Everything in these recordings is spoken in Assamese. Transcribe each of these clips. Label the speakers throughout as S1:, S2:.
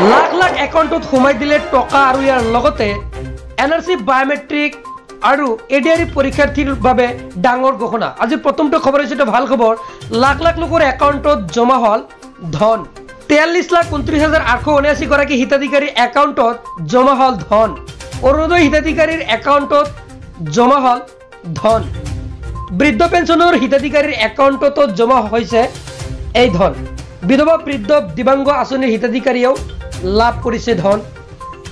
S1: লাখ লাখ একাউণ্টত সোমাই দিলে টকা আৰু ইয়াৰ লগতে এনআৰসি বায়োমেট্ৰিক আৰু এডিআৰই পৰীক্ষাৰ্থীৰ বাবে ডাঙৰ ঘোষণা। আজি প্ৰথমটো খবৰ হৈছে এটা ভাল খবৰ। লাখ লাখ লোকৰ একাউণ্টত জমা হল ধন। 43,29,879 গৰাকী হিতাধিকাৰীৰ একাউণ্টত জমা হল ধন। অৰুণোদয় হিতাধিকাৰীৰ একাউণ্টত জমা হল ধন। বৃদ্ধ পেঞ্চনৰ হিতাধিকাৰীৰ একাউণ্টত জমা হৈছে এই ধন। বিধৱা বৃদ্ধ দিব্যাংগ আঁচনিৰ হিতাধিকাৰীয়েও লাভ কৰিছে ধন।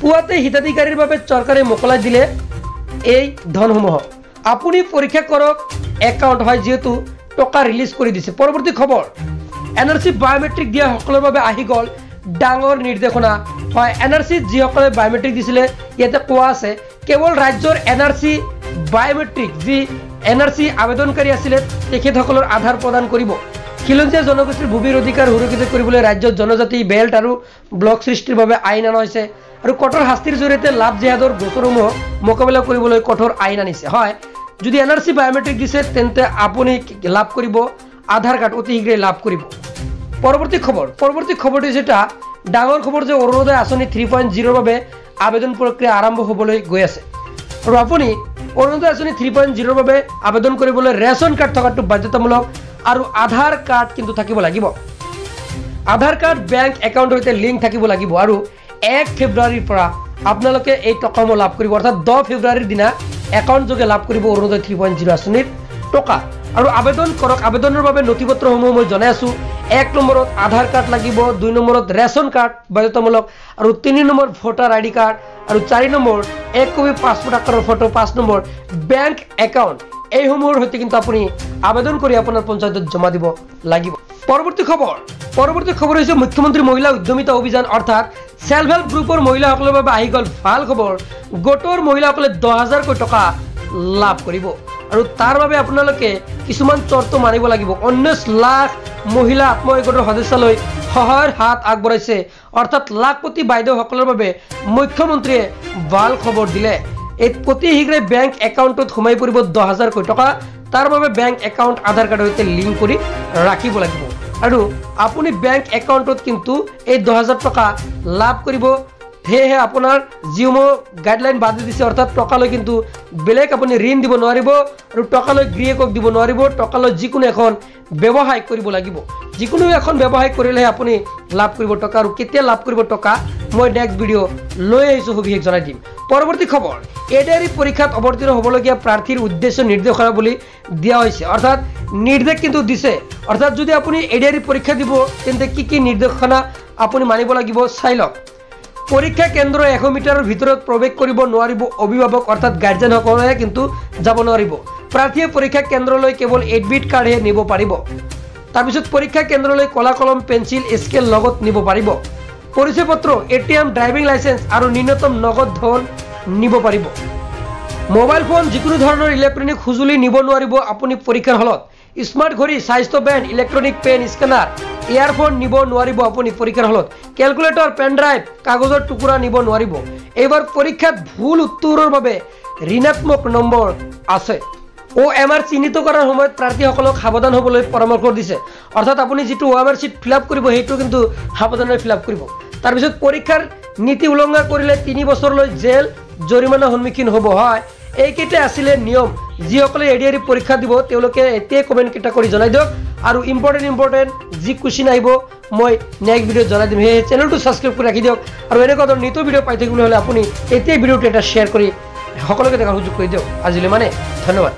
S1: পুৱাতে হিতাধিকাৰীৰ বাবে চৰকাৰে মোকলাই দিলে এই ধনসমূহ। আপুনি পৰীক্ষা কৰক একাউণ্ট হয় যিহেতু টকা ৰিলিজ কৰি দিছে। পৰৱৰ্তী খবৰ, এনআৰসি বায়োমেট্ৰিক দিয়া সকলৰ বাবে আহি গ'ল ডাঙৰ নিৰ্দেশনা। হয়, এনআৰসিত যিসকলে বায়োমেট্ৰিক দিছিলে ইয়াতে কোৱা আছে কেৱল ৰাজ্যৰ এনআৰসি বায়োমেট্ৰিক যি এনআৰসি আবেদনকাৰী আছিলে তেখেতসকলৰ আধাৰ প্ৰদান কৰিব। খিলঞ্জীয়া জনগোষ্ঠীৰ ভূমিৰ অধিকাৰ সুৰক্ষিত কৰিবলৈ ৰাজ্যত জনজাতি বেল্ট আৰু ব্লক সৃষ্টিৰ বাবে আইন অনা হৈছে আৰু কঠোৰ শাস্তিৰ জৰিয়তে লাভ জেহাদৰ গোচৰসমূহ মোকাবিলা কৰিবলৈ কঠোৰ আইন আনিছে। হয়, যদি এনআৰসি বায়োমেট্ৰিক দিছে তেন্তে আপুনি লাভ কৰিব আধাৰ কাৰ্ড, অতি শীঘ্ৰেই লাভ কৰিব। পৰৱৰ্তী খবৰটো যেটা ডাঙৰ খবৰ যে অৰুণোদয় আঁচনি 3.0 বাবে আবেদন প্ৰক্ৰিয়া আৰম্ভ হ'বলৈ গৈ আছে আৰু আপুনি অৰুণোদয় আঁচনি 3.0 বাবে আবেদন কৰিবলৈ ৰেচন কাৰ্ড থকাটো বাধ্যতামূলক আৰু আধাৰ কাৰ্ড কিন্তু থাকিব লাগিব। আধাৰ কাৰ্ড বেংক একাউণ্টৰ সৈতে লিংক থাকিব লাগিব আৰু 1 ফেব্ৰুৱাৰীৰ পৰা আপোনালোকে এই টকাসমূহ লাভ কৰিব, অৰ্থাৎ 10 ফেব্ৰুৱাৰীৰ দিনা একাউণ্ট যোগে লাভ কৰিব অৰুণোদয় 3.0 আঁচনিৰ টকা। আৰু আবেদন কৰক। আবেদনৰ বাবে নথিপত্ৰসমূহ মই জনাই আছোঁ। 1 নম্বৰত আধাৰ কাৰ্ড লাগিব, 2 নম্বৰত ৰেচন কাৰ্ড বাধ্যতামূলক আৰু 3 নম্বৰ ভোটাৰ আইডি কাৰ্ড আৰু 4 নম্বৰ 1 কপি পাছপোৰ্ট আকাৰৰ ফটো, 5 নম্বৰ বেংক একাউণ্ট। এইসমূহৰ সৈতে কিন্তু আপুনি আবেদন কৰি আপোনাৰ পঞ্চায়তত জমা দিব লাগিব। পৰৱৰ্তী খবৰ হৈছে মুখ্যমন্ত্ৰী মহিলা উদ্যমিতা অভিযান, অৰ্থাৎ সেল্ফ হেল্প গ্ৰুপৰ মহিলাসকলৰ বাবে আহি গ'ল ভাল খবৰ। গোটৰ মহিলাসকলে 10,000কৈ টকা লাভ কৰিব আৰু তাৰ বাবে আপোনালোকে কিছুমান চৰ্ত মানিব লাগিব। 19 লাখ মহিলা আত্মসহায়ক গোটৰ সদস্যলৈ সহায়ৰ হাত আগবঢ়াইছে, অৰ্থাৎ লাখপতি বাইদেউসকলৰ বাবে মুখ্যমন্ত্ৰীয়ে ভাল খবৰ দিলে। এই অতি শীঘ্ৰে বেংক একাউণ্টত সোমাই পৰিব 10,000কৈ টকা। তাৰ বাবে বেংক একাউণ্ট আধাৰ কাৰ্ডৰ সৈতে লিংক কৰি ৰাখিব লাগিব আৰু আপুনি বেংক একাউণ্টত কিন্তু এই 10,000 টকা লাভ কৰিব। সেয়েহে আপোনাৰ জিঅ'মো গাইডলাইন বান্ধি দিছে, অৰ্থাৎ টকালৈ কিন্তু বেলেগ আপুনি ঋণ দিব নোৱাৰিব আৰু টকালৈ গৃহকক দিব নোৱাৰিব। টকালৈ যিকোনো এখন ব্যৱসায় কৰিব লাগিব। যিকোনো এখন ব্যৱসায় কৰিলেহে আপুনি লাভ কৰিব টকা। আৰু কেতিয়া লাভ কৰিব টকা মই নেক্সট ভিডিঅ' লৈ আহিছোঁ, সবিশেষ জনাই দিম। পৰৱৰ্তী খবৰ, এডিআৰই পৰীক্ষাত অৱতীৰ্ণ হ'বলগীয়া প্ৰাৰ্থীৰ উদ্দেশ্য নিৰ্দেশনা বুলি দিয়া হৈছে, অৰ্থাৎ নিৰ্দেশ কিন্তু দিছে। অৰ্থাৎ যদি আপুনি এডিআৰই পৰীক্ষা দিব তেন্তে কি নিৰ্দেশনা আপুনি মানিব লাগিব চাই লওক। পৰীক্ষা কেন্দ্ৰ 100 মিটাৰৰ ভিতৰত প্ৰৱেশ কৰিব নোৱাৰিব অভিভাৱক, অৰ্থাৎ গাৰ্জেনসকলে কিন্তু যাব নোৱাৰিব। প্ৰাৰ্থীয়ে পৰীক্ষা কেন্দ্ৰলৈ কেৱল এডমিট কাৰ্ডহে নিব পাৰিব। তাৰপিছত পৰীক্ষা কেন্দ্ৰলৈ কলা কলম, পেঞ্চিল, স্কেল লগত নিব পাৰিব। পৰিচয় পত্ৰ, ATM, ড্ৰাইভিং লাইচেন্স আৰু ন্যূনতম নগদ ধন নিব পাৰিব। মোবাইল ফোন, যিকোনো ধৰণৰ ইলেক্ট্ৰনিক সঁজুলি নিব নোৱাৰিব আপুনি পৰীক্ষাৰ হলত। স্মাৰ্ট ঘড়ী, স্বাস্থ্য band, electronic pen, scanner, earphone নিব নোৱাৰিব আপুনি পৰীক্ষাৰ হলত। কেলকুলেটৰ, পেন ড্ৰাইভ, কাগজৰ টুকুৰা নিব নোৱাৰিব। এইবাৰ পৰীক্ষাত ভুল উত্তৰৰ বাবে ঋণাত্মক নম্বৰ আছে। OMR চিহ্নিত কৰাৰ সময়ত প্ৰাৰ্থীসকলক সাৱধান হ'বলৈ পৰামৰ্শ দিছে, অৰ্থাৎ আপুনি যিটো OMR চিট ফিল আপ কৰিব সেইটো কিন্তু সাৱধানে ফিল আপ কৰিব। তাৰপিছত পৰীক্ষাৰ নীতি উলংঘা কৰিলে 3 বছৰলৈ জেল, জৰিমনাৰ সন্মুখীন হ'ব। হয়, এইকেইটাই আছিলে নিয়ম। যিসকলে এডিআৰই পৰীক্ষা দিব তেওঁলোকে এতিয়াই কমেণ্টকেইটা কৰি জনাই দিয়ক আৰু ইম্পৰ্টেণ্ট যি কুৱেশ্যন আহিব মই নেক্সট ভিডিঅ'ত জনাই দিম। সেয়ে চেনেলটো ছাবস্ক্ৰাইব কৰি ৰাখি দিয়ক আৰু এনেকুৱা ধৰণৰ নিত্য ভিডিঅ' পাই থাকিবলৈ হ'লে আপুনি এতিয়াই ভিডিঅ'টো এটা শ্বেয়াৰ কৰি সকলোকে দেখাৰ সুযোগ কৰি দিয়ক। আজিলৈ ধন্যবাদ।